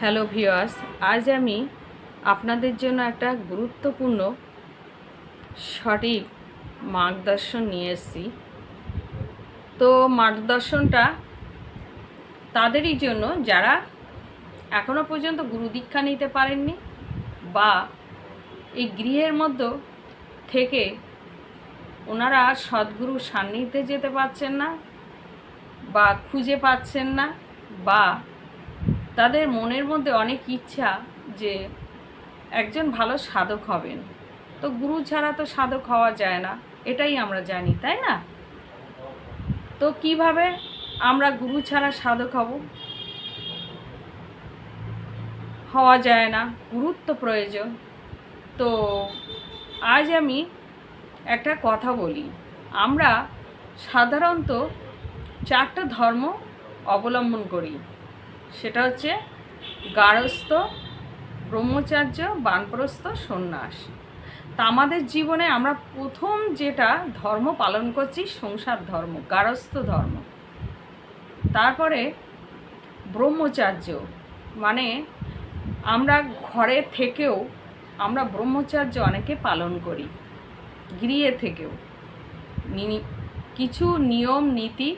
Hello viewers, আজ আমি আপনাদের জন্য একটা গুরুত্বপূর্ণ সঠিক মার্গদর্শন নিয়ে এসেছি। তো মার্গদর্শনটা তাদেরই জন্য যারা এখনও পর্যন্ত গুরু দীক্ষা নিতে পারেননি বা এই গৃহের মধ্যে থেকে ওনারা সদ্গুরুর সান্নিধ্যে যেতে পারছেন না বা খুঁজে পাচ্ছেন না, বা তাদের মনের মধ্যে অনেক ইচ্ছা যে একজন ভালো সাধক হবেন। তো গুরু ছাড়া তো সাধক হওয়া যায় না, এটাই আমরা জানি, তাই না? তো কিভাবে আমরা গুরু ছাড়া সাধক হব? হওয়া যায় না, গুরুত্ব প্রয়োজন। তো আজ আমি একটা কথা বলি। আমরা সাধারণত চারটা ধর্ম অবলম্বন করি। সেটা হচ্ছে গারস্থ, ব্রহ্মচার্য, বানপ্রস্থ, সন্ন্যাস। তা আমাদের জীবনে আমরা প্রথম যেটা ধর্ম পালন করছি সংসার ধর্ম, গারস্থ ধর্ম। তারপরে ব্রহ্মচার্য, মানে আমরা ঘরে থেকেও আমরা ব্রহ্মচার্য অনেকে পালন করি, গৃহে থেকেও কিছু নিয়ম নীতি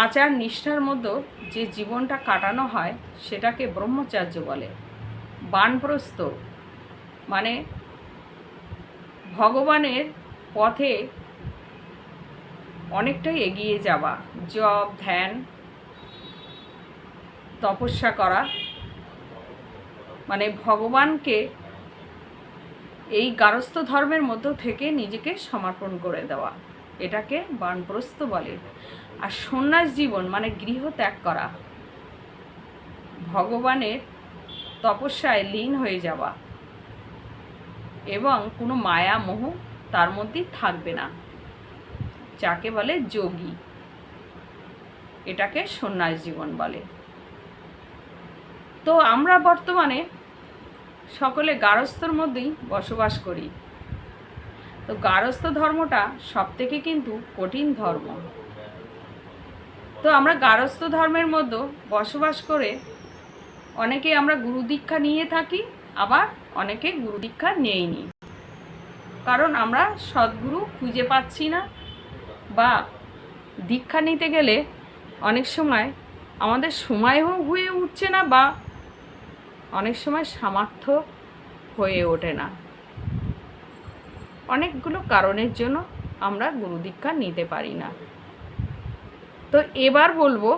আচার নিষ্ঠার মধ্যে যে জীবনটা কাটানো হয় সেটাকে ব্রহ্মচার্য বলে। বানপ্রস্থ মানে ভগবানের পথে অনেকটাই এগিয়ে যাওয়া, জপ, ধ্যান, তপস্যা করা, মানে ভগবানকে এই গারস্থ ধর্মের মধ্য থেকে নিজেকে সমর্পণ করে দেওয়া, এটাকে বানপ্রস্থ বলে। আর সন্ন্যাস জীবন মানে গৃহ ত্যাগ করা, ভগবানের তপস্যায় লীন হয়ে যাওয়া এবং কোনো মায়া মোহ তার মধ্যেই থাকবে না, যাকে বলে যোগী। এটাকে সন্ন্যাস জীবন বলে। তো আমরা বর্তমানে সকলে গারস্থর মধ্যেই বসবাস করি। তো গারস্থ ধর্মটা সবথেকে কিন্তু কঠিন ধর্ম। তো আমরা গারস্থ ধর্মের মধ্যে বসবাস করে অনেকে আমরা গুরু দীক্ষা নিয়ে থাকি, আবার অনেকে গুরু দীক্ষা নেইনি, কারণ আমরা সদ্গুরু খুঁজে পাচ্ছি না, বা দীক্ষা নিতে গেলে অনেক সময় আমাদের সময়ও হয়ে উঠছে না, বা অনেক সময় সামর্থ্য হয়ে ওঠে না। অনেকগুলো কারণের জন্য আমরা গুরু দীক্ষা নিতে পারি না। তো এবার বলবো,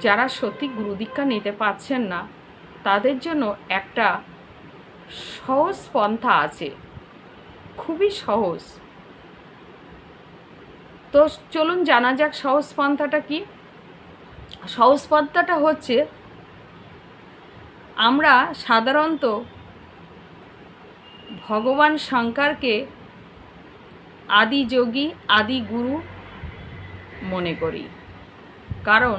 যারা সত্যি গুরু দীক্ষা নিতে পারছেন না তাদের জন্য একটা সহজ পন্থা আছে, খুবই সহজ। তো চলুন জানা যাক সহজ পন্থাটা কি। সহজ পন্থাটা হচ্ছে, আমরা সাধারণত ভগবান শঙ্করকে আদি যোগী, আদি গুরু মনে করি, কারণ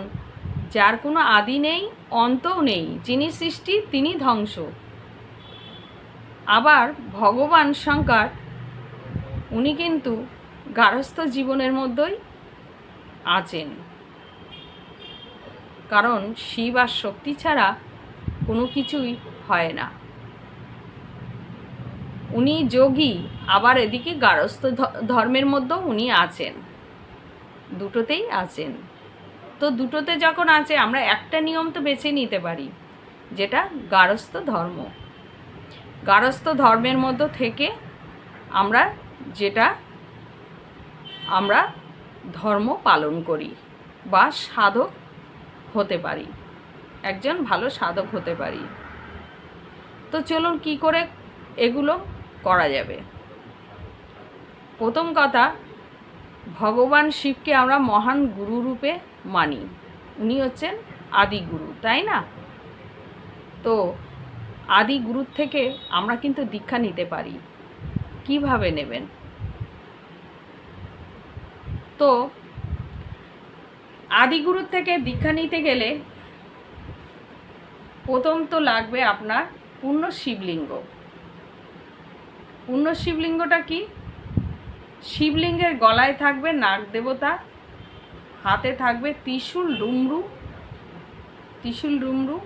যার কোনো আদি নেই, অন্তও নেই, যিনি সৃষ্টি তিনি ধ্বংস। আবার ভগবান শঙ্কর উনি কিন্তু গারস্থ জীবনের মধ্যেই আছেন, কারণ শিব আর শক্তি ছাড়া কোনো কিছুই হয় না। উনি যোগী, আবার এদিকে গারস্থ ধর্মের মধ্যেও উনি আছেন, দুটোতেই আছেন। তো দুটোতে যখন আছে, আমরা একটা নিয়ম তো বেছে নিতে পারি, যেটা গারস্থ ধর্ম। গারস্থ ধর্মের মধ্য থেকে আমরা আমরা ধর্ম পালন করি বা সাধক হতে পারি, একজন ভালো সাধক হতে পারি। তো চলুন কি করে এগুলো করা যাবে। প্রথম কথা, ভগবান শিবকে আমরা মহান গুরু রূপে মানি, উনি হচ্ছেন আদি গুরু, তাই না? তো আদি গুরুর থেকে আমরা কিন্তু দীক্ষা নিতে পারি। কিভাবে নেবেন? তো আদি গুরুর থেকে দীক্ষা নিতে গেলে প্রথম তো লাগবে আপনার পূর্ণ শিবলিঙ্গ। পূর্ণ শিবলিঙ্গটা কি? শিবলিঙ্গের গলায় থাকবে নাগ দেবতা, হাতে থাকবে ত্রিশূল, ডুমরু, ত্রিশূল ডুমরু,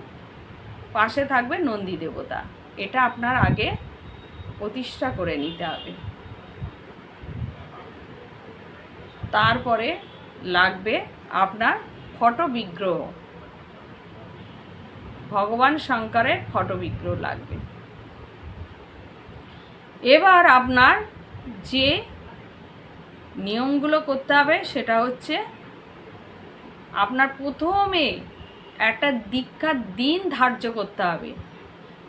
পাশে থাকবে নন্দী দেবতা। এটা আপনার আগে প্রতিষ্ঠা করে নিতে হবে। তারপরে লাগবে আপনার ফটো বিগ্রহ, ভগবান শঙ্করের ফটো বিগ্রহ লাগবে। এবার আপনার যে নিয়মগুলো করতে হবে সেটা হচ্ছে, আপনার প্রথমে একটা দীক্ষার দিন ধার্য করতে হবে।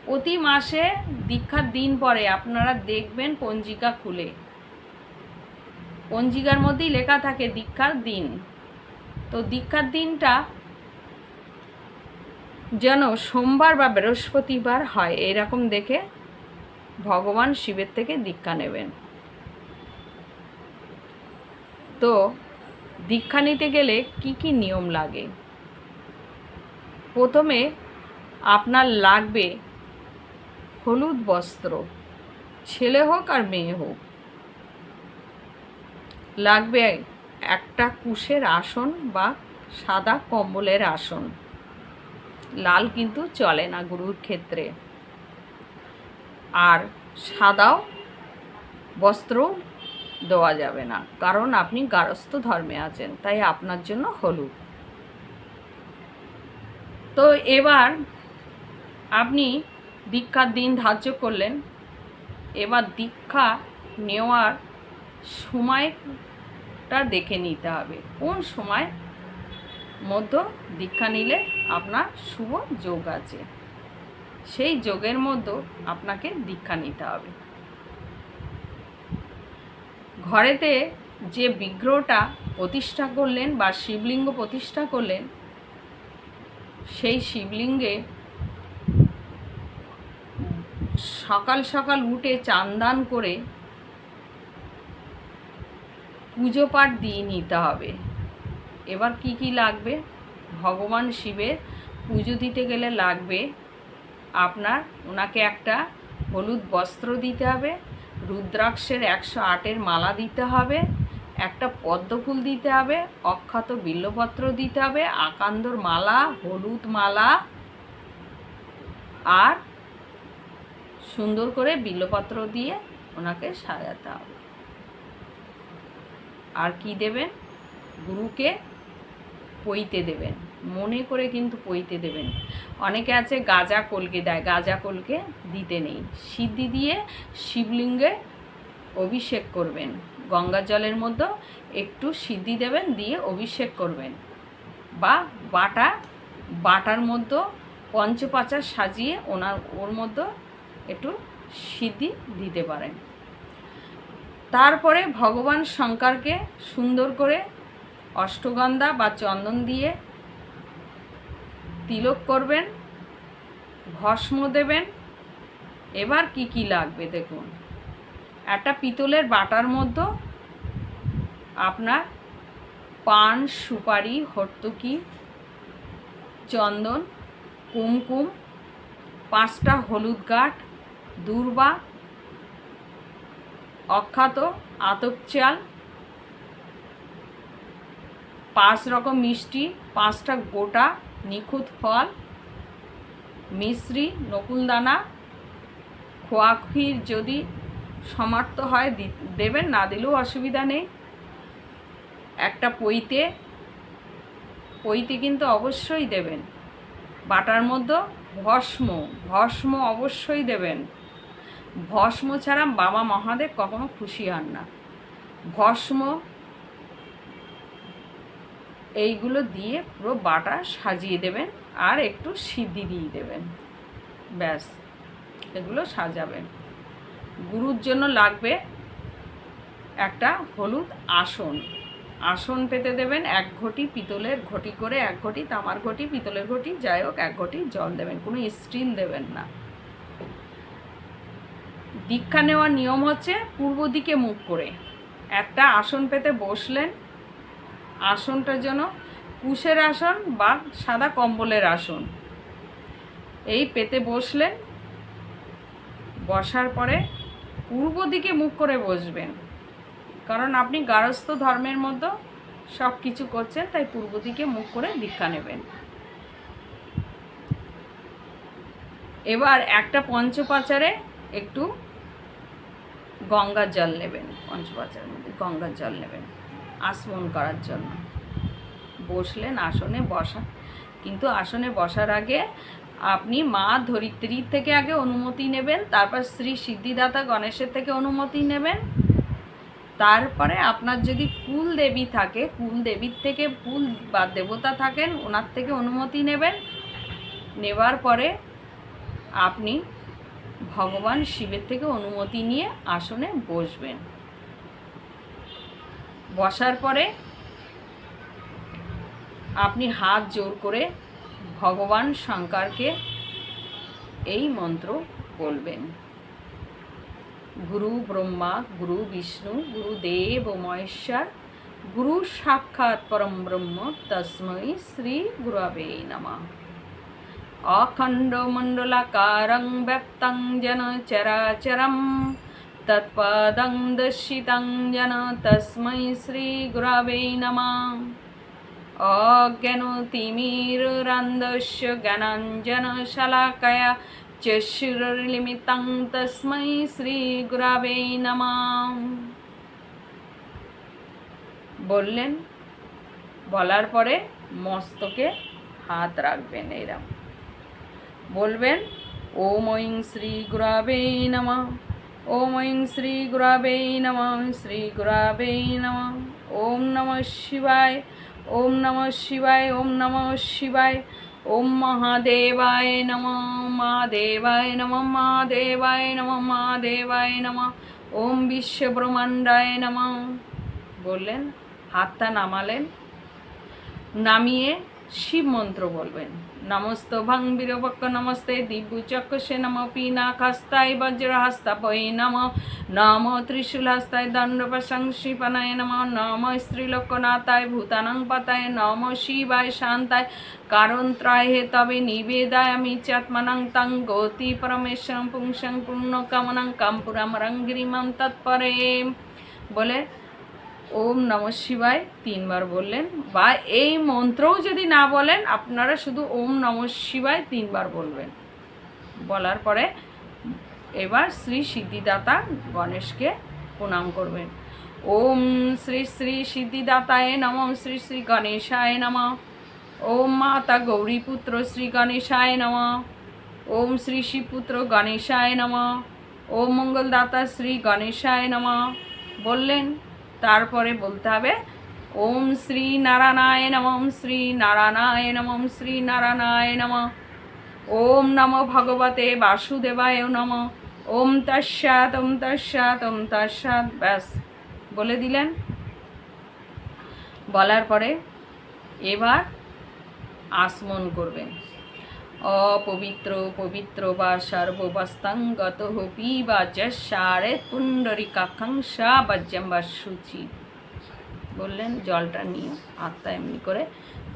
প্রতি মাসে দীক্ষার দিন পরে আপনারা দেখবেন পঞ্জিকা খুলে, পঞ্জিকার মধ্যেই লেখা থাকে দীক্ষার দিন। তো দীক্ষার দিনটা যেন সোমবার বা বৃহস্পতিবার হয়, এরকম দেখে ভগবান শিবের থেকে দীক্ষা নেবেন। তো দীক্ষা নিতে গেলে কি কি নিয়ম লাগে? প্রথমে আপনার লাগবে হলুদ বস্ত্র, ছেলে হোক আর মেয়ে হোক। লাগবে একটা কুশের আসন বা সাদা কম্বলের আসন, লাল কিন্তু চলে না গুরুর ক্ষেত্রে। আর সাদাও বস্ত্র দেওয়া যাবে না, কারণ আপনি গারস্থ ধর্মে আছেন, তাই আপনার জন্য হলুদ। তো এবার আপনি দীক্ষার দিন ধার্য করলেন। এবার দীক্ষা নেওয়ার সময়টা দেখে নিতে হবে, কোন সময় মধ্যে দীক্ষা নিলে আপনার শুভ যোগ আছে, সেই যোগের মধ্যে আপনাকে দীক্ষা নিতে হবে। ঘরেতে যে বিগ্রহটা প্রতিষ্ঠা করলেন বা শিবলিঙ্গ প্রতিষ্ঠা করলেন, সেই শিবলিঙ্গে সকাল সকাল উঠে চান্দান করে পুজো পাঠ দিয়ে নিতে হবে। এবার কি কি লাগবে? ভগবান শিবের পুজো দিতে গেলে লাগবে আপনার, ওনাকে একটা হলুদ বস্ত্র দিতে হবে, রুদ্রাক্ষের 108-এর মালা দিতে হবে, একটা পদ্মফুল দিতে হবে, অক্ষত বিল্বপত্র দিতে হবে, আকান্দর মালা, হলুদ মালা, আর সুন্দর করে বিল্বপত্র দিয়ে ওনাকে সাজাতে হবে। আর কি দেবেন? গুরুকে পইতে দেবেন, মনে করে কিন্তু পইতে দেবেন। অনেকে আছে গাঁজা কলকে দেয়, গাঁজা কলকে দিতে নেই। সিদ্ধি দিয়ে শিবলিঙ্গে অভিষেক করবেন, গঙ্গা জলের মধ্যে একটু সিদ্ধি দেবেন, দিয়ে অভিষেক করবেন। বা বাটার মধ্যে পঞ্চপাচার সাজিয়ে ওর মধ্যে একটু সিদ্ধি দিতে পারেন। তারপরে ভগবান শঙ্করকে সুন্দর করে অষ্টগন্ধা বা চন্দন দিয়ে তিলক করবেন, ভস্ম দেবেন। এবার কি কি লাগবে দেখুন। একটা পিতলের বাটার মধ্যে আপনার পান, সুপারি, হর্তুকি, চন্দন, কুমকুম, 5টা হলুদ গাঁঠ, দূর্বা, অক্ষত, আতপ চাল, 5 রকম মিষ্টি, 5টা গোটা নিখুঁত ফল, মিশ্রি, নকুলদানা, খোয়া ক্ষীর যদি সমর্থ হয় দেবেন, না দিলেও অসুবিধা নেই। একটা পইতে কিন্তু অবশ্যই দেবেন। বাটার মধ্যে ভস্ম অবশ্যই দেবেন। ভস্ম ছাড়া বাবা মহাদেব কখনো খুশি হন না। ভস্ম এইগুলো দিয়ে পুরো বাটা সাজিয়ে দেবেন, আর একটু সিদ্ধি দিয়ে দেবেন, ব্যাস এগুলো সাজাবেন। গুরুর জন্য লাগবে একটা হলুদ আসন পেতে দেবেন। 1 ঘটি পিতলের ঘটি করে, 1 ঘটি তামার ঘটি, পিতলের ঘটি, যাই হোক 1 ঘটি জল দেবেন, কোনো স্টিল দেবেন না। দীক্ষা নেওয়ার নিয়ম হচ্ছে পূর্ব দিকে মুখ করে একটা আসন পেতে বসলেন। আসনটা যেন কুশের আসন বা সাদা কম্বলের আসন, এই পেতে বসলেন। বসার পরে পূর্ব দিকে মুখ করে বসবেন, কারণ আপনি গারস্থ ধর্মের মধ্যে সব কিছু করছেন, তাই পূর্ব দিকে মুখ করে দীক্ষা নেবেন। এবার একটা পঞ্চপাচারে একটু গঙ্গার জল নেবেন, পঞ্চপাচারের মধ্যে গঙ্গার জল নেবেন আসমন করার জন্য। বসলেন, আসনে বসা, কিন্তু আসনে বসার আগে আপনি মা ধরিত্রীর থেকে আগে অনুমতি নেবেন, তারপর শ্রী সিদ্ধিদাতা গণেশের থেকে অনুমতি নেবেন, তারপরে আপনার যদি কুল দেবী থাকে, কুল দেবীর থেকে কুল বা দেবতা থাকেন ওনার থেকে অনুমতি নেবেন। নেবার পরে আপনি ভগবান শিবের থেকে অনুমতি নিয়ে আসনে বসবেন। বসার পরে আপনি হাত জোর করে ভগবান শঙ্করকে এই মন্ত্র বলবেন। গুরু ব্রহ্মা, গুরু বিষ্ণু, গুরুদেব মহেশ্বর, গুরু সাক্ষাৎ পরম ব্রহ্ম, তস্मै শ্রী গুরবে নমঃ। অখণ্ড মণ্ডলাকারং ব্যপ্তং যেন চরাচরম তৎপদং দর্শিতং যেন তস্मै শ্রী গুরবে নমঃ। অজ্ঞানতিমিরান্ধস্য জ্ঞানাঞ্জনশলাকয়া চক্ষুरुन्मिलितं তস্मै শ্রী গুরবে নমঃ। বললেন, বলার পরে মস্তকে হাত রাখবেন, এরম বলবেন ওম ঐং শ্রী গুরবে নমঃ, ওম ঐং শ্রী গুরবে নমঃ, শ্রী গুরবে নমঃ। ওম নমঃ শিবায়, ওম নমঃ শিবায়, ওম নমঃ শিবায়। ওম মহাদেবায় নমঃ, মহাদেবায় নমঃ, মহাদেবায় নমঃ, মহাদেবায় নমঃ। ওম বিশ্বব্রহ্মাণ্ডায় নমঃ। বললেন, হাতটা নামালেন, নামিয়ে শিব মন্ত্র বলবেন। নমস্তভং বীরবক্ষ নমস্তে দিব্যচক্ষুষে নমঃ, পিনাকহস্তায় বজ্রহস্তাপয়ে নমঃ, নমঃ ত্রিশূলহস্তায় দণ্ডপ্রশংসিপাণায় নমঃ, নমঃ স্ত্রীলোকনাথায় ভূতানাং পতায় নমঃ, শিবায় শান্তায় কারণত্রয় তবে নিবেদয়ামি চাত্মনাং তং গতি পরমেশ্বরং পুংসং পূর্ণকামনাং কামপুরামরং গিরিমাম তৎপরে। বলে ওম নমঃ শিবায় 3 বার বললেন, বা এই মন্ত্রও যদি না বলেন আপনারা শুধু ওম নমঃ শিবায় 3 বার বলবেন। বলার পরে এবার শ্রী সিদ্ধিদাতা গণেশকে প্রণাম করবেন। ওম শ্রী শ্রী সিদ্ধিদাতায় নমঃ, শ্রী শ্রী গণেশায় নমঃ। ওম মাতা গৌরীপুত্র শ্রী গণেশায় নমঃ। ওম শ্রী শিবপুত্র গণেশায় নমঃ। ওম মঙ্গলদাতা শ্রী গণেশায় নমঃ বললেন। তারপরে বলতে হবে ওম শ্রী নারায়ণায় নমঃ, শ্রী নারায়ণায় নমঃ, শ্রী নারায়ণায় নমঃ। ওম নমো ভগবতে বাসুদেবায় নমঃ। ওম তস্যাৎ, ওম তস্যাৎ, ওম তস্যাৎ। ব্যাস বলে দিলেন। বলার পরে এবার আসমন করবেন। অপবিত্র পবিত্র বা সর্ববস্তাঙ্গত হপি বা যশারে পুণ্ডরিকাকাঙ্ক্ষা বজ্রম বা শুচি। বললেন, জলটা নিয়ে হাতটা এমনি করে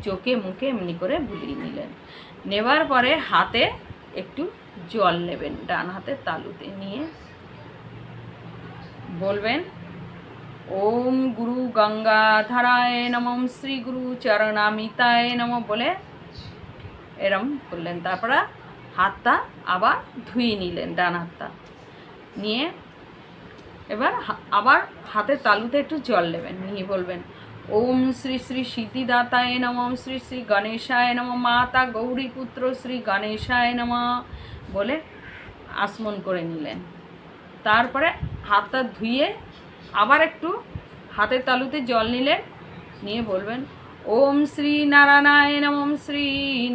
চোখে মুখে এমনি করে বুলিয়ে নিলেন। নেবার পরে হাতে একটু জল নেবেন, ডান হাতের তালুতে নিয়ে বলবেন ওম গুরু গঙ্গাধরায় নমঃ, শ্রী গুরু চরণামিতায় নমঃ বলে এরম করলেন। তারপরে হাতটা আবার ধুয়ে নিলেন, ডান হাতটা নিয়ে এবার আবার হাতের তালুতে একটু জল নেবেন, নিয়ে বলবেন ওম শ্রী শ্রী সিদ্ধিদাতায় নমঃ, শ্রী শ্রী গণেশায় নমঃ, মাতা গৌরীপুত্র শ্রী গণেশায় নমঃ বলে আসমন করে নিলেন। তারপরে হাতটা ধুয়ে আবার একটু হাতের তালুতে জল নিলেন, নিয়ে বলবেন ওম শ্রী নারায়ণায় নমঃ, শ্রী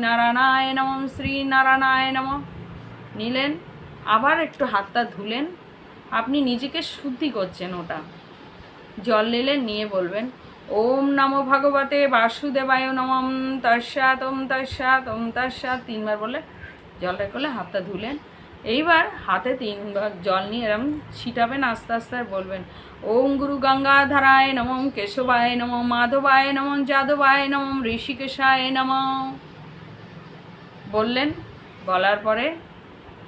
নারায়ণায় নমঃ, শ্রী নারায়ণায় নমঃ নিলেন। আবার একটু হাতটা ধুলেন, আপনি নিজেকে শুদ্ধি করছেন। ওটা জল নিলেন, নিয়ে বলবেন ওম নমো ভগবতে বাসুদেবায় নমঃ, তস্যাৎ, ওম তস্যাৎ, ওম তস্যাৎ 3 বার বলে জলটা করলে হাতটা ধুলেন। এইবার হাতে 3 বার জল নিয়ে এরম ছিটাবেন, আস্তে আস্তে আর বলবেন ওম গুরু গঙ্গাধরায় নমঃ, কেশবায় নমঃ, মাধবায় নমঃ, যাদবায় নমঃ, ঋষিকেশায় নমঃ বললেন। বলার পরে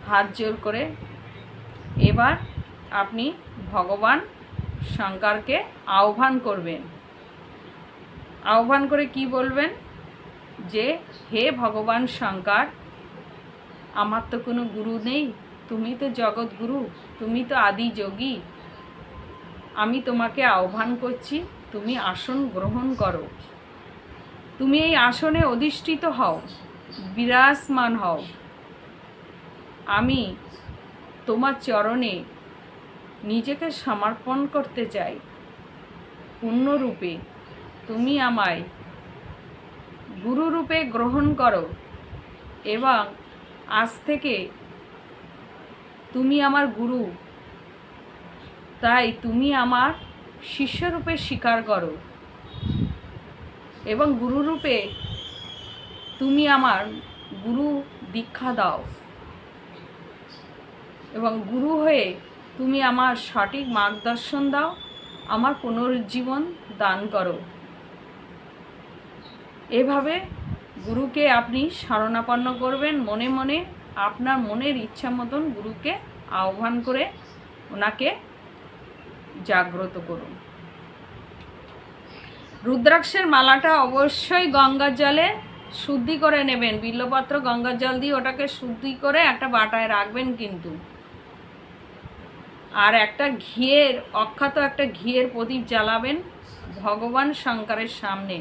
হাত জোর করে এবার আপনি ভগবান শঙ্করকে আহ্বান করবেন। আহ্বান করে কি বলবেন যে হে ভগবান শঙ্কর, আমার তো কোনো গুরু নেই, তুমি তো জগৎগুরু, তুমি তো আদি যোগী। আমি তোমাকে আহ্বান করছি, তুমি আসন গ্রহণ করো, তুমি এই আসনে অধিষ্ঠিত হও, বিরাজমান হও। আমি তোমার চরণে নিজেকে সমর্পণ করতে চাই। পূর্ণরূপে তুমি আমায় গুরুরূপে গ্রহণ করো এবং আজ থেকে তুমি আমার গুরু, তাই তুমি আমার শিষ্যরূপে স্বীকার করো এবং গুরুরূপে তুমি আমার গুরু দীক্ষা দাও এবং গুরু হয়ে তুমি আমার সঠিক মার্গদর্শন দাও, আমার পুনরুজ্জীবন দান করো। এভাবে গুরুকে আপনি শরণাপন্ন করবেন, মনে মনে আপনার মনের ইচ্ছা মতন গুরুকে আহ্বান করে ওনাকে জাগ্রত করুন। রুদ্রাক্ষের মালাটা অবশ্যই গঙ্গার জলে শুদ্ধি করে নেবেন, বিল্লপত্র গঙ্গার জল দিয়ে ওটাকে শুদ্ধি করে একটা বাটায় রাখবেন কিন্তু। আর একটা ঘিয়ের, অখ্যাত একটা ঘিয়ের প্রদীপ জ্বালাবেন ভগবান শঙ্করের সামনে।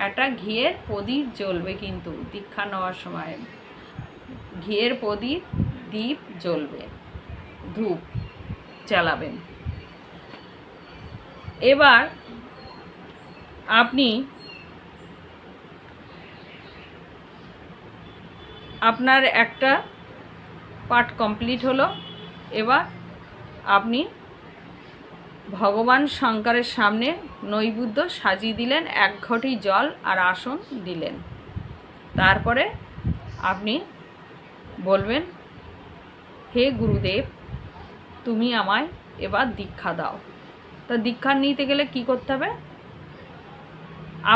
একটা ঘিয়ের প্রদীপ জ্বলবে কিন্তু দীক্ষা নেওয়ার সময়, ঘিয়ের প্রদীপ দীপ জ্বলবে, ধূপ জ্বালাবেন। এবার আপনি আপনার একটা পাঠ কমপ্লিট হলো। এবার আপনি ভগবান শঙ্করের সামনে নৈবেদ্য সাজিয়ে দিলেন, এক ঘটি জল আর আসন দিলেন। তারপরে আপনি বলবেন, হে গুরুদেব, তুমি আমায় এবার দীক্ষা দাও। তা দীক্ষা নিতে গেলে কি করতে হবে?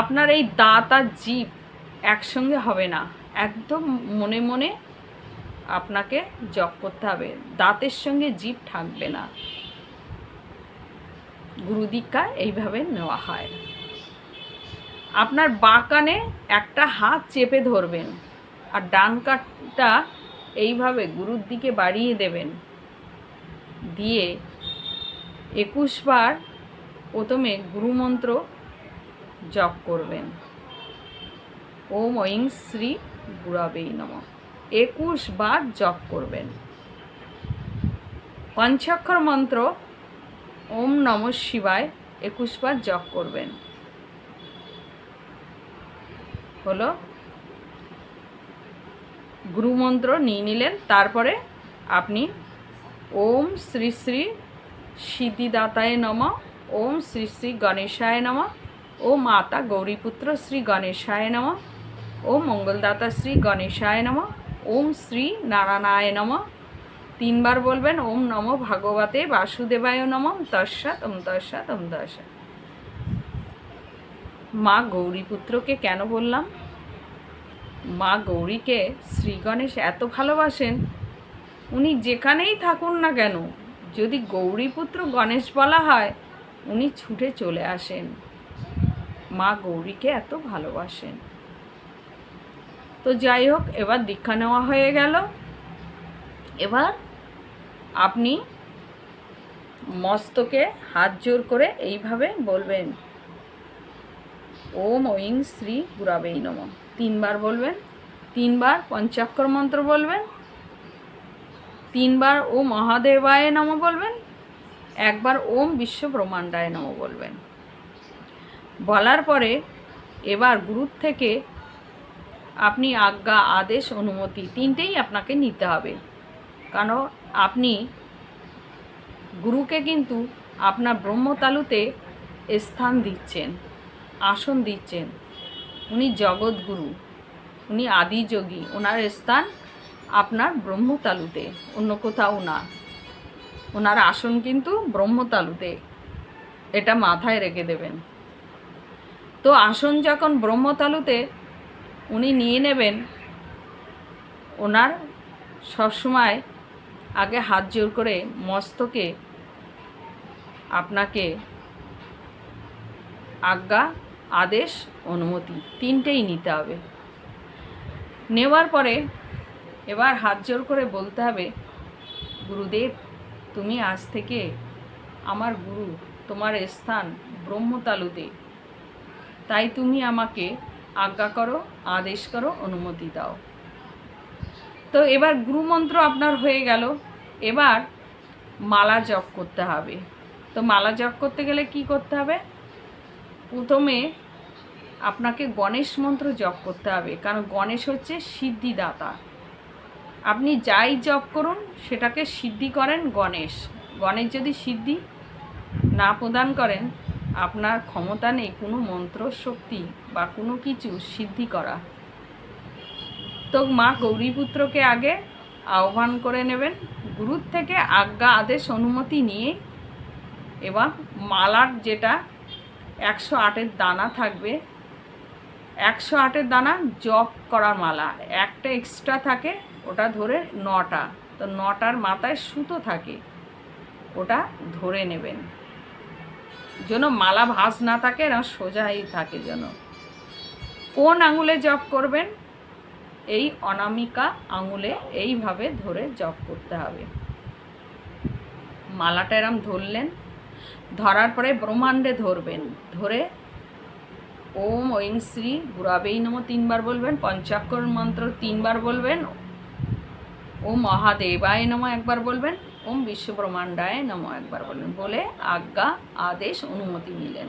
আপনার এই দাঁত আর জিভ একসঙ্গে হবে না, একদম মনে মনে আপনাকে জপ করতে হবে, দাঁতের সঙ্গে জিভ থাকবে না। গুরু দীক্ষা এইভাবে নেওয়া হয়। আপনার বাঁ কানে একটা হাত চেপে ধরবেন আর ডান কানটা এইভাবে গুরুর দিকে বাড়িয়ে দেবেন, দিয়ে 21 বার প্রথমে গুরুমন্ত্র জপ করবেন, ওম ঐং শ্রী গুরবে নমঃ। 21 বার জপ করবেন। পঞ্চাক্ষর মন্ত্র ওম নমঃ শিবায় 21 বার জপ করবেন। হলো গুরুমন্ত্র নিয়ে নিলেন। তারপরে আপনি ওম শ্রী শ্রী সিদ্ধিদাতায় নমঃ, ওম শ্রী শ্রী গণেশায় নমঃ, ও মাতা গৌরীপুত্র শ্রী গণেশায় নমঃ, ও মঙ্গলদাতা শ্রী গণেশায় নমঃ, ওম শ্রী নারায়ণায় নমঃ 3 বার বলবেন। ওম নমো ভগবতে বাসুদেবায় নমঃ, তস্যাৎ ওম তস্যাৎ ওম তস্যাৎ। মা গৌরীপুত্রকে কেন বললাম? মা গৌরীকে শ্রী গণেশ এত ভালোবাসেন, উনি যেখানেই থাকুন না কেন, যদি গৌরীপুত্র গণেশ বলা হয় উনি ছুটে চলে আসেন। মা গৌরীকে এত ভালোবাসেন। তো যাই হোক, এবার দীক্ষা নেওয়া হয়ে গেল। এবার আপনি মস্তকে হাত জোর করে এইভাবে বলবেন, ওম ঐং শ্রী গুরবে নমঃ 3 বার বলবেন। 3 বার পঞ্চাক্ষর মন্ত্র বলবেন, 3 বার ওম মহাদেবায় নমঃ বলবেন, 1 বার ওম বিশ্ব ব্রহ্মাণ্ডায় নমঃ বলবেন। বলার পরে এবার গুরুর থেকে আপনি আজ্ঞা, আদেশ, অনুমতি 3টেই আপনাকে নিতে হবে। কারণ আপনি গুরুকে কিন্তু আপনার ব্রহ্মতালুতে স্থান দিচ্ছেন, আসন দিচ্ছেন। উনি জগৎগুরু, উনি আদিযোগী, ওনার স্থান আপনার ব্রহ্মতালুতে, অন্য কোথাও না। ওনার আসন কিন্তু ব্রহ্মতালুতে, এটা মাথায় রেখে দেবেন। তো আসন যখন ব্রহ্মতালুতে উনি নিয়ে নেবেন, ওনার সবসময় আগে হাত জোর করে মস্তকে আপনাকে আজ্ঞা, আদেশ, অনুমতি 3টেই নিতে হবে। নেওয়ার পরে এবার হাত জোর করে বলতে হবে, গুরুদেব তুমি আজ থেকে আমার গুরু, তোমার স্থান ব্রহ্মতালুতে, তাই তুমি আমাকে আজ্ঞা করো, আদেশ করো, অনুমতি দাও। তো এবার গুরুমন্ত্র আপনার হয়ে গেল। এবার মালা জপ করতে হবে। তো মালা জপ করতে গেলে কি করতে হবে? প্রথমে আপনাকে গণেশ মন্ত্র জপ করতে হবে, কারণ গণেশ হচ্ছে সিদ্ধিদাতা। আপনি যাই জপ করুন সেটাকে সিদ্ধি করেন গণেশ। গণেশ যদি সিদ্ধি না প্রদান করেন, আপনার ক্ষমতা নেই কোনো মন্ত্র শক্তি বা কোনো কিছু সিদ্ধি করা। তো মা গৌরীপুত্রকে আগে আহ্বান করে নেবেন, গুরুর থেকে আজ্ঞা আদেশ অনুমতি নিয়ে। এবার মালার যেটা 108 দানা থাকবে, 108 দানা জপ করার মালা, একটা এক্সট্রা থাকে, ওটা ধরে 9টা। তো 9টার মাথায় সুতো থাকে, ওটা ধরে নেবেন, যেন মালা ভাঁজ না থাকে, না সোজাই থাকে যেন। কোন আঙুলে জপ করবেন? এই অনামিকা আঙুলে এইভাবে ধরে জপ করতে হবে। মালাটা এরম ধরলেন, ধরার পরে ব্রহ্মাণ্ডে ধরবেন, ধরে ওম ঐং শ্রী গুরাবেই নমঃ 3 বার বলবেন, পঞ্চাক্ষর মন্ত্র 3 বার বলবেন, ওম মহাদেবায় নমঃ 1 বার বলবেন, ওম বিশ্বব্রহ্মাণ্ডায় নমঃ 1 বার বলবেন, বলে আজ্ঞা আদেশ অনুমতি নিলেন।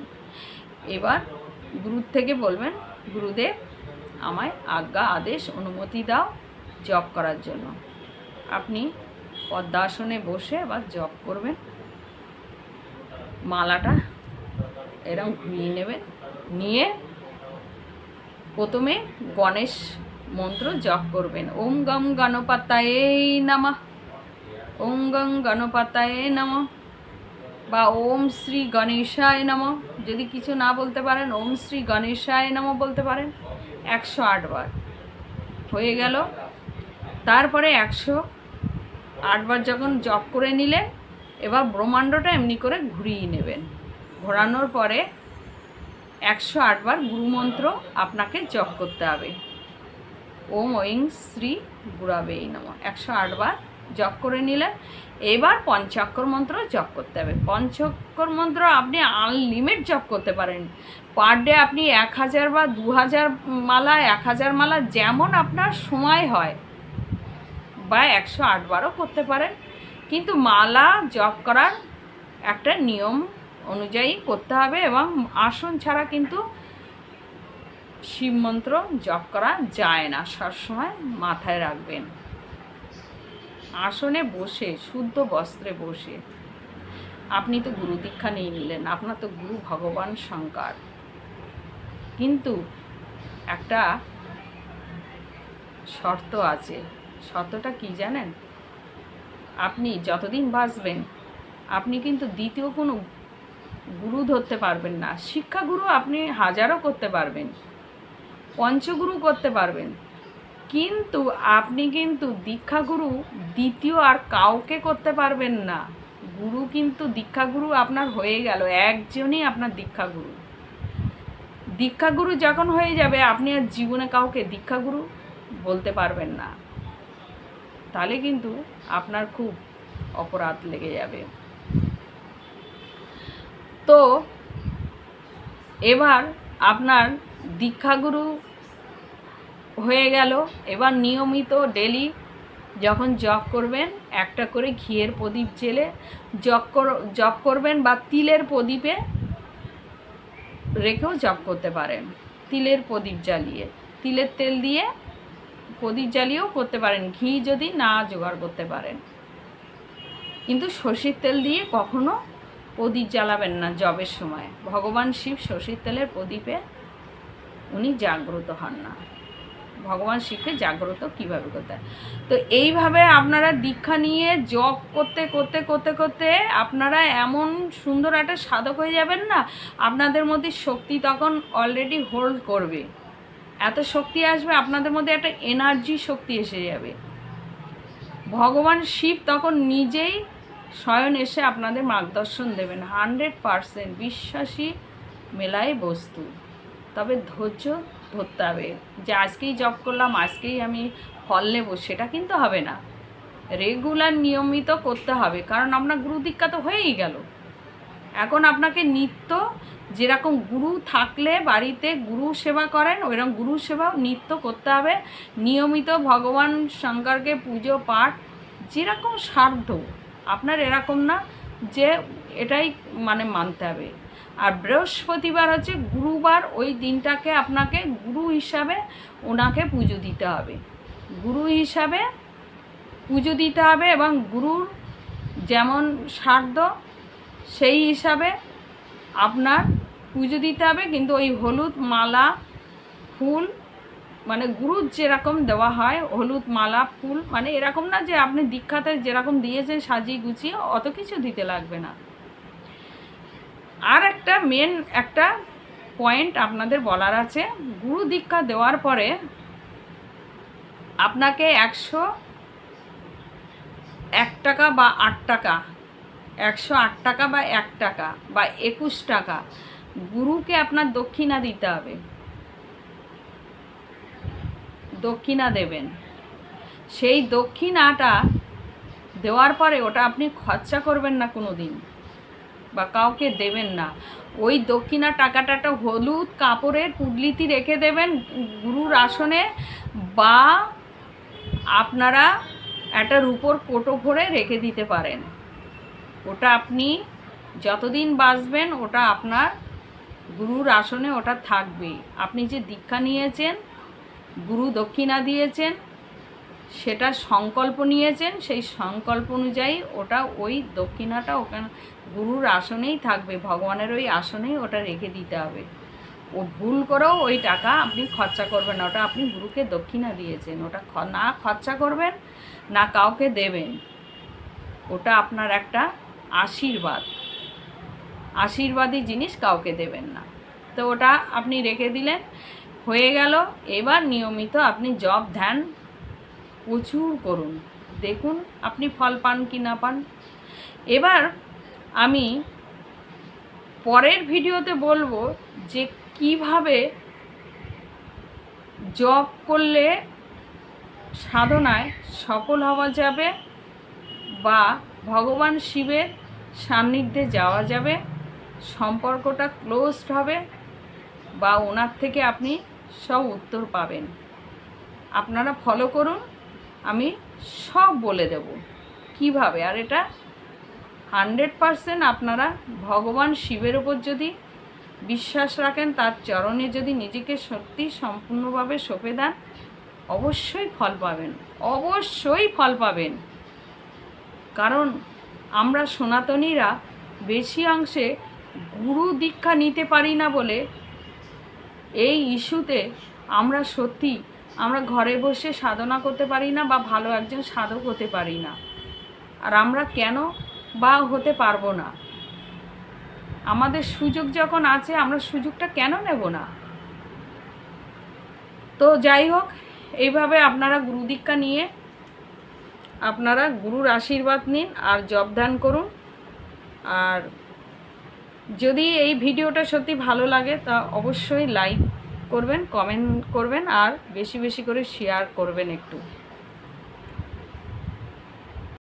এবার গুরুর থেকে বলবেন, গুরুদেব আমায় আজ্ঞা আদেশ অনুমতি দাও জপ করার জন্য। আপনি পদ্মাসনে বসে আবার জপ করবেন। মালাটা এরকম ঘুরিয়ে নেবেন, নিয়ে প্রথমে গণেশ মন্ত্র জপ করবেন। ওম গং গণপতায়ে নমঃ, ওম গং গণপতায়ে নমঃ, বা ওম শ্রী গণেশায় নমঃ। যদি কিছু না বলতে পারেন, ওম শ্রী গণেশায় নমঃ বলতে পারেন 108 বার। হয়ে গেল। তারপরে 108 বার যখন জপ করে নিলেন, এবার ব্রহ্মাণ্ডটা এমনি করে ঘুরিয়ে নেবেন। ঘোরানোর পরে 108 বার গুরুমন্ত্র আপনাকে জপ করতে হবে। ওম ঐং শ্রী গুরাবেই নমঃ 108 বার জপ করে নিলেন। এবার পঞ্চাক্ষর মন্ত্র জপ করতে হবে। পঞ্চাক্ষর মন্ত্র আপনি আনলিমিট জপ করতে পারেন। পার ডে আপনি 1000 বা 2000 মালা, 1000 মালা, যেমন আপনার সময় হয়, বা 108 বারও করতে পারেন। কিন্তু মালা জপ করার একটা নিয়ম অনুযায়ী করতে হবে, এবং আসন ছাড়া কিন্তু শিব মন্ত্র জপ করা যায় না, সবসময় মাথায় রাখবেন। আসনে বসে, শুদ্ধ বস্ত্রে বসে, আপনি তো গুরু দীক্ষা নিয়ে নিলেন, আপনার তো গুরু ভগবান শঙ্কর। কিন্তু একটা শর্ত আছে। শর্তটা কি জানেন? আপনি যতদিন বাঁচবেন, আপনি কিন্তু দ্বিতীয় কোনো গুরু ধরতে পারবেন না। শিক্ষাগুরু আপনি হাজারও করতে পারবেন, পঞ্চগুরু করতে পারবেন, কিন্তু আপনি কিন্তু দীক্ষাগুরু দ্বিতীয় আর কাউকে করতে পারবেন না। গুরু কিন্তু দীক্ষাগুরু আপনার হয়ে গেল, একজনই আপনার দীক্ষাগুরু। দীক্ষাগুরু যখন হয়ে যাবে, আপনি আর জীবনে কাউকে দীক্ষাগুরু বলতে পারবেন না। তাহলে কিন্তু আপনার খুব অপরাধ লেগে যাবে। তো এবার আপনার দীক্ষাগুরু হয়ে গেল। এবার নিয়মিত ডেলি যখন জপ করবেন, একটা করে ঘিয়ের প্রদীপ জেলে জপ করবেন, বা তিলের প্রদীপে রেখেও জপ করতে পারেন। তিলের প্রদীপ জ্বালিয়ে, তিলের তেল দিয়ে প্রদীপ জ্বালিয়েও করতে পারেন, ঘি যদি না জোগাড় করতে পারেন। কিন্তু সর্ষের তেল দিয়ে কখনো প্রদীপ জ্বালাবেন না জবের সময়। ভগবান শিব সর্ষের তেলের প্রদীপে উনি জাগ্রত হন না। ভগবান শিবকে জাগ্রত কীভাবে করতে হয়? তো এইভাবে আপনারা দীক্ষা নিয়ে জপ করতে করতে করতে করতে আপনারা এমন সুন্দর একটা সাধক হয়ে যাবেন না, আপনাদের মধ্যে শক্তি তখন অলরেডি হোল্ড করবে। এত শক্তি আসবে আপনাদের মধ্যে, একটা এনার্জি শক্তি এসে যাবে। ভগবান শিব তখন নিজেই স্বয়ং এসে আপনাদের মার্গদর্শন দেবেন। 100% বিশ্বাসী মেলায় বস্তু। তবে ধৈর্য ধরতে হবে যে আজকেই জব করলাম, আজকেই আমি ফল নেব, সেটা কিন্তু হবে না। রেগুলার নিয়মিত করতে হবে, কারণ আপনার গুরু দীক্ষা তো হয়েই গেল। এখন আপনাকে নিত্য, যেরকম গুরু থাকলে বাড়িতে গুরু সেবা করেন, ওইরকম গুরু সেবাও নিত্য করতে হবে। নিয়মিত ভগবান শঙ্করকে পুজো পাঠ, যেরকম সাধ্য আপনার, এরকম না যে এটাই মানে মানতে হবে। আর বৃহস্পতিবার হচ্ছে গুরুবার, ওই দিনটাকে আপনাকে গুরু হিসাবে ওনাকে পুজো দিতে হবে, গুরু হিসাবে পুজো দিতে হবে। এবং গুরুর যেমন সাধ্য সেই হিসাবে আপনার পুজো দিতে হবে। কিন্তু ওই হলুদ মালা ফুল, মানে গুরুর যেরকম দেওয়া হয় হলুদ মালা ফুল, মানে এরকম না যে আপনি দীক্ষাতে যেরকম দিয়েছেন সাজিয়ে গুছিয়ে, অত কিছু দিতে লাগবে না। আর একটা মেন একটা পয়েন্ট আপনাদের বলার আছে, গুরু দীক্ষা দেওয়ার পরে আপনাকে 101 টাকা বা 8 টাকা, 108 টাকা বা 1 টাকা বা 21 টাকা গুরুকে আপনার দক্ষিণা দিতে হবে, দক্ষিণা দেবেন। সেই দক্ষিণাটা দেওয়ার পরে ওটা আপনি খরচা করবেন না কোনো দিন, বা কাউকে দেবেন না। ওই দক্ষিণা টাকাটা একটা হলুদ কাপড়ের পুডলিতে রেখে দেবেন গুরুর আসনে, বা আপনারা একটা রূপোর কোটো ভরে রেখে দিতে পারেন। ওটা আপনি যতদিন বাঁচবেন ওটা আপনার গুরুর আসনে ওটা থাকবে। আপনি যে দীক্ষা নিয়েছেন, গুরু দক্ষিণা দিয়েছেন, সেটা সংকল্প নিয়েছেন, সেই সংকল্প অনুযায়ী ওটা ওই দক্ষিণাটা ওখানে গুরুর আসনেই থাকবে, ভগবানের ওই আসনেই ওটা রেখে দিতে হবে। ও ভুল করেও ওই টাকা আপনি খরচা করবেন না, ওটা আপনি গুরুকে দক্ষিণা দিয়েছেন, ওটা না খরচা করবেন না কাউকে দেবেন। ওটা আপনার একটা আশীর্বাদ, আশীর্বাদী জিনিস, কাউকে দেবেন না। তো ওটা আপনি রেখে দিলেন, হয়ে গেল। এবার নিয়মিত আপনি জপ ধ্যান প্রচুর করুন, দেখুন আপনি ফল পান কি না পান। এবার আমি পরের ভিডিওতে বলবো যে কিভাবে জপ করলে সাধনায় সফল হওয়া যাবে, বা ভগবান শিবের সান্নিধ্যে যাওয়া যাবে, সম্পর্কটা ক্লোজড হবে, বা ওনার থেকে আপনি সব উত্তর পাবেন। আপনারা ফলো করুন, আমি সব বলে দেব কিভাবে। আর এটা 100% আপনারা ভগবান শিবের ওপর যদি বিশ্বাস রাখেন, তার চরণে যদি নিজেকে সত্যি সম্পূর্ণভাবে সঁপে দেন, অবশ্যই ফল পাবেন, অবশ্যই ফল পাবেন। কারণ আমরা সনাতনীরা বেশি অংশে গুরু দীক্ষা নিতে পারি না বলে এই ইস্যুতে আমরা সত্যি আমরা ঘরে বসে সাধনা করতে পারি না, বা ভালো একজন সাধক হতে পারি না। আর আমরা কেন বা হতে পারবো না? আমাদের সুযোগ যখন আছে, আমরা সুযোগটা কেন নেব না? তো যাই হোক, এইভাবে আপনারা গুরু দীক্ষা নিয়ে আপনারা গুরুর আশীর্বাদ নিন আর জপ ধ্যান করুন। আর যদি এই ভিডিওটা সত্যি ভালো লাগে তা অবশ্যই লাইক করবেন, কমেন্ট করবেন, আর বেশি বেশি করে শেয়ার করবেন একটু।